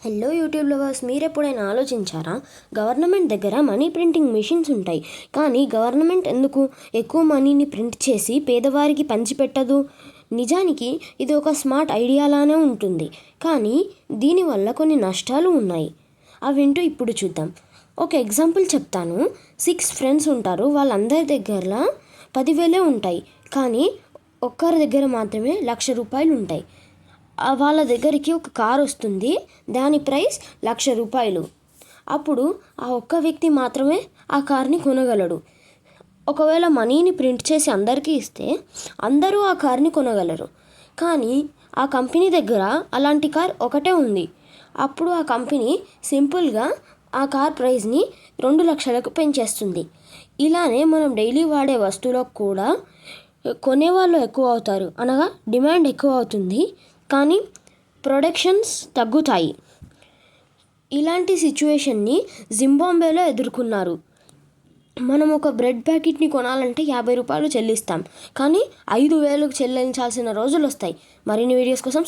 Hello YouTube lovers, మీరు ఎప్పుడైనా ఆలోచించారా? గవర్నమెంట్ దగ్గర మనీ ప్రింటింగ్ మెషిన్స్ ఉంటాయి, కానీ గవర్నమెంట్ ఎందుకు ఎక్కువ మనీని ప్రింట్ చేసి పేదవారికి పంచిపెట్టదు? నిజానికి ఇది ఒక స్మార్ట్ ఐడియాలానే ఉంటుంది, కానీ దీనివల్ల కొన్ని నష్టాలు ఉన్నాయి. అవేంటో ఇప్పుడు చూద్దాం. ఒక ఎగ్జాంపుల్ చెప్తాను. 6 ఫ్రెండ్స్ ఉంటారు. వాళ్ళందరి దగ్గర 10,000 ఉంటాయి, కానీ ఒక్కరి దగ్గర మాత్రమే ₹1,00,000 ఉంటాయి. వాళ్ళ దగ్గరికి ఒక కార్ వస్తుంది, దాని ప్రైస్ ₹1,00,000. అప్పుడు ఆ ఒక్క వ్యక్తి మాత్రమే ఆ కార్ని కొనగలడు. ఒకవేళ మనీని ప్రింట్ చేసి అందరికీ ఇస్తే అందరూ ఆ కార్ని కొనగలరు, కానీ ఆ కంపెనీ దగ్గర అలాంటి కార్ ఒకటే ఉంది. అప్పుడు ఆ కంపెనీ సింపుల్గా ఆ కార్ ప్రైస్ని 2,00,000కు పెంచేస్తుంది. ఇలానే మనం డైలీ వాడే వస్తువులకు కూడా కొనేవాళ్ళు ఎక్కువ అవుతారు, అనగా డిమాండ్ ఎక్కువ అవుతుంది, కానీ ప్రొడక్షన్స్ తగ్గుతాయి. ఇలాంటి సిచ్యువేషన్ని జింబాబ్వేలో ఎదుర్కొన్నారు. మనం ఒక బ్రెడ్ ప్యాకెట్ని కొనాలంటే ₹50 చెల్లిస్తాం, కానీ 5,000 చెల్లించాల్సిన రోజులు వస్తాయి. మరిన్ని వీడియోస్ కోసం